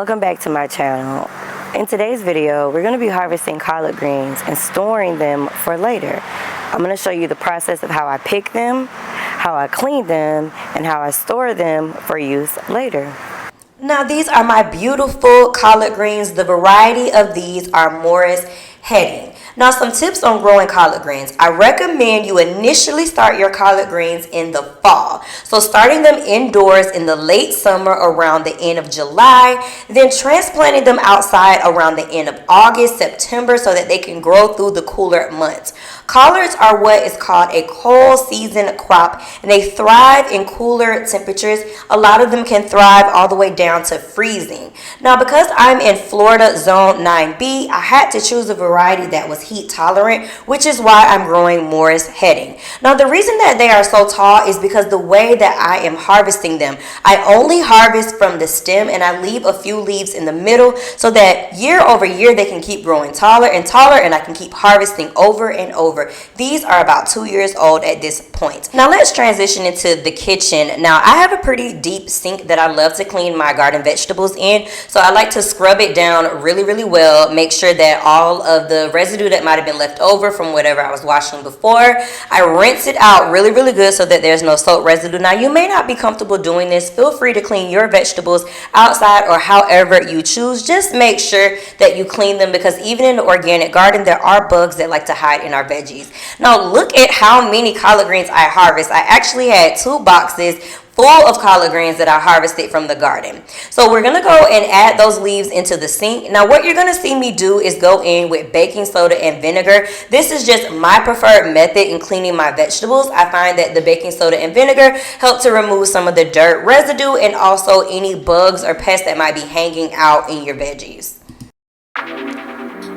Welcome back to my channel. In today's video, we're going to be harvesting collard greens and storing them for later. I'm going to show you the process of how I pick them, how I clean them, and how I store them for use later. Now these are my beautiful collard greens. The variety of these are Morris heading. Now some tips on growing collard greens. I recommend you initially start your collard greens in the fall. So starting them indoors in the late summer around the end of July, then transplanting them outside around the end of August, September so that they can grow through the cooler months. Collards are what is called a cold season crop, and they thrive in cooler temperatures. A lot of them can thrive all the way down to freezing. Now because I'm in Florida zone 9B, I had to choose a variety that was heat tolerant, which is why I'm growing Morris heading. Now the reason that they are so tall is because the way that I am harvesting them, I only harvest from the stem and I leave a few leaves in the middle so that year over year they can keep growing taller and taller, and I can keep harvesting over and over. These are about 2 years old at this point. Now let's transition into the kitchen. Now I have a pretty deep sink that I love to clean my garden vegetables in, so I like to scrub it down really well, make sure that all of the residue that might have been left over from whatever I was washing before, I rinse it out really good so that there's no soap residue. Now you may not be comfortable doing this. Feel free to clean your vegetables outside or however you choose. Just make sure that you clean them, because even in the organic garden there are bugs that like to hide in our veggies. Now look at how many collard greens I harvest. I actually had 2 boxes full of collard greens that I harvested from the garden. So we're going to go and add those leaves into the sink. Now what you're going to see me do is go in with baking soda and vinegar. This is just my preferred method in cleaning my vegetables. I find that the baking soda and vinegar help to remove some of the dirt residue and also any bugs or pests that might be hanging out in your veggies.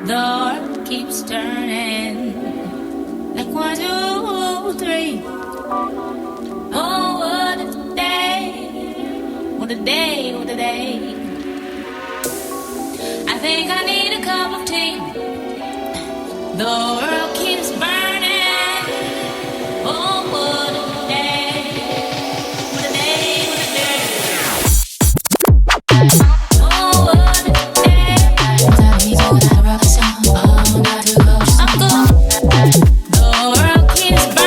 The earth keeps turning like 1, 2, 3. Oh, what a day, what a day, what a day. I think I need a cup of tea. The world keeps burning. Oh, what a day, what a day, what a day. Oh, what a day. I'm good. The world keeps burning.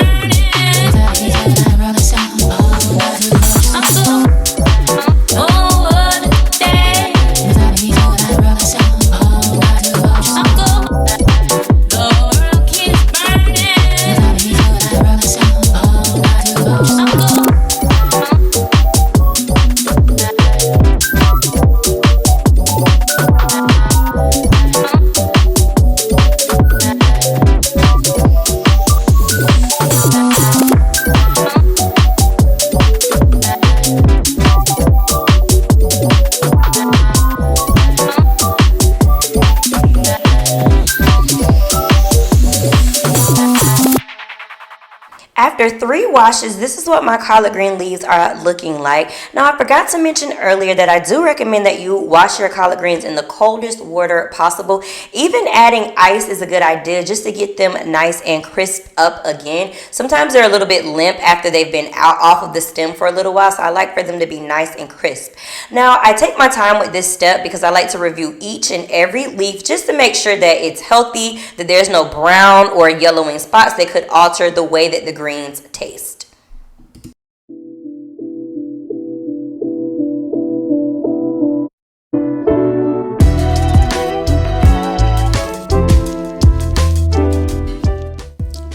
After 3 washes, this is what my collard green leaves are looking like. Now I forgot to mention earlier that I do recommend that you wash your collard greens in the coldest water possible. Even adding ice is a good idea just to get them nice and crisp up again. Sometimes they're a little bit limp after they've been out off of the stem for a little while, so I like for them to be nice and crisp. Now I take my time with this step because I like to review each and every leaf just to make sure that it's healthy, that there's no brown or yellowing spots that could alter the way that the greens taste.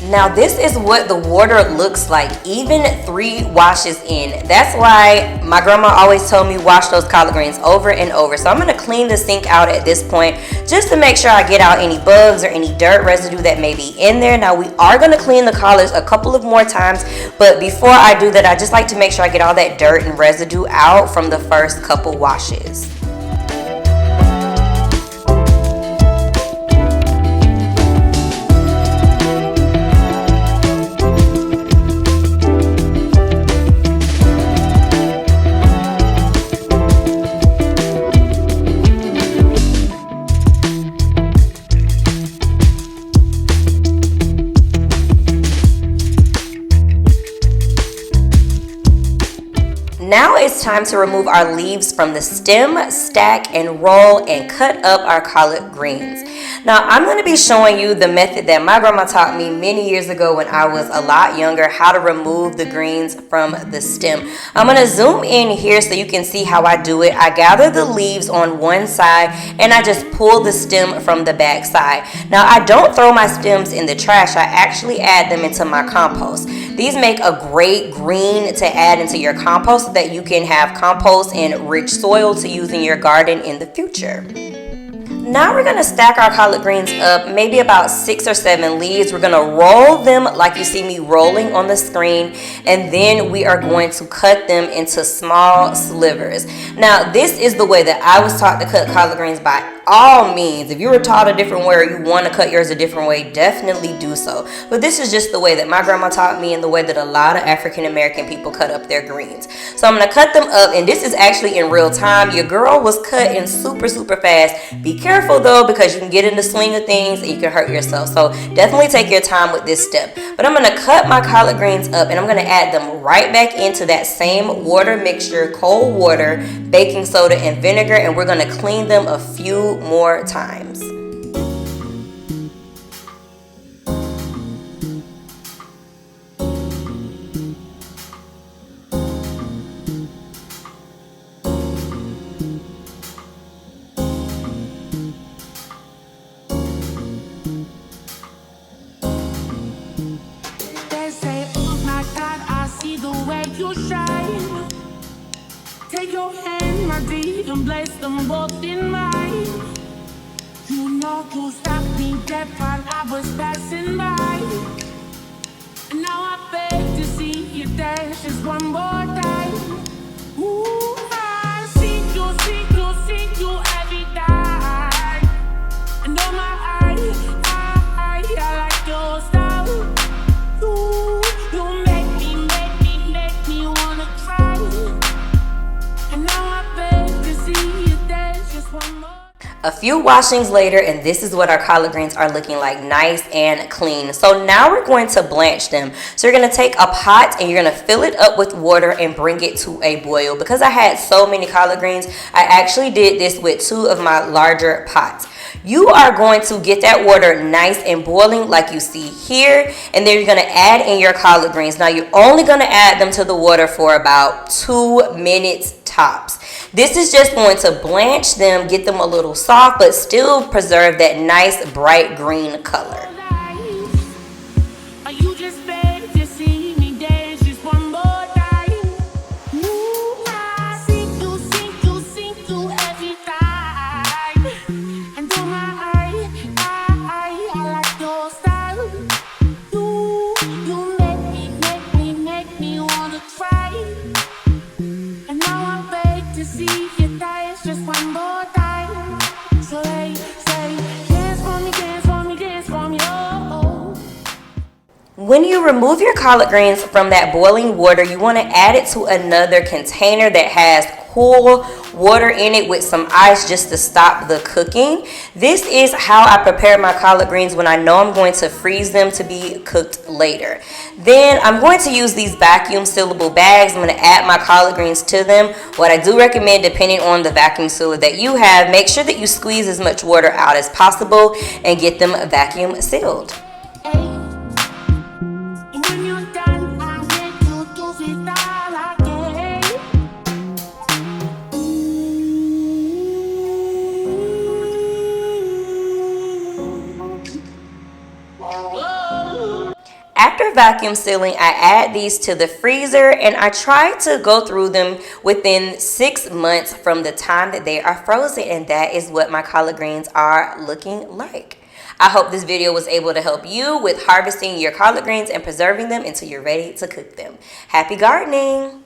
Now this is what the water looks like, even 3 washes in. That's why my grandma always told me wash those collard greens over and over. So I'm going to clean the sink out at this point just to make sure I get out any bugs or any dirt residue that may be in there. Now we are going to clean the collards a couple of more times, but before I do that, I just like to make sure I get all that dirt and residue out from the first couple washes. Now it's time to remove our leaves from the stem, stack and roll and cut up our collard greens. Now I'm going to be showing you the method that my grandma taught me many years ago when I was a lot younger, how to remove the greens from the stem. I'm going to zoom in here so you can see how I do it. I gather the leaves on one side and I just pull the stem from the back side. Now I don't throw my stems in the trash. I actually add them into my compost. These make a great green to add into your compost so that you can have compost and rich soil to use in your garden in the future. Now we're going to stack our collard greens up, maybe about 6 or 7 leaves. We're going to roll them like you see me rolling on the screen, and then we are going to cut them into small slivers. Now this is the way that I was taught to cut collard greens. By all means, if you were taught a different way or you want to cut yours a different way, definitely do so. But this is just the way that my grandma taught me and the way that a lot of African American people cut up their greens. So I'm going to cut them up, and this is actually in real time. Your girl was cutting super fast. Be careful though, because you can get in the swing of things and you can hurt yourself. So definitely take your time with this step. But I'm going to cut my collard greens up and I'm going to add them right back into that same water mixture, cold water, baking soda and vinegar, and we're going to clean them a few more times. Take your hand, my dear, and place them both in mine. You know you stopped me dead while I was passing by. And now I beg to see you dance just one more time. Ooh, I see you every time. And oh my, I like your style. You make me wanna try. And now I beg to see you dance just one more. A few washings later, and this is what our collard greens are looking like, nice and clean. So now we're going to blanch them. So you're going to take a pot and you're going to fill it up with water and bring it to a boil. Because I had so many collard greens, I actually did this with 2 of my larger pots. You are going to get that water nice and boiling like you see here, and then you're going to add in your collard greens. Now you're only going to add them to the water for about 2 minutes tops. This is just going to blanch them, get them a little soft, but still preserve that nice bright green color. When you remove your collard greens from that boiling water, you want to add it to another container that has cool water in it with some ice just to stop the cooking. This is how I prepare my collard greens when I know I'm going to freeze them to be cooked later. Then I'm going to use these vacuum sealable bags. I'm going to add my collard greens to them. What I do recommend, depending on the vacuum sealer that you have, make sure that you squeeze as much water out as possible and get them vacuum sealed. After vacuum sealing, I add these to the freezer and I try to go through them within 6 months from the time that they are frozen, and that is what my collard greens are looking like. I hope this video was able to help you with harvesting your collard greens and preserving them until you're ready to cook them. Happy gardening!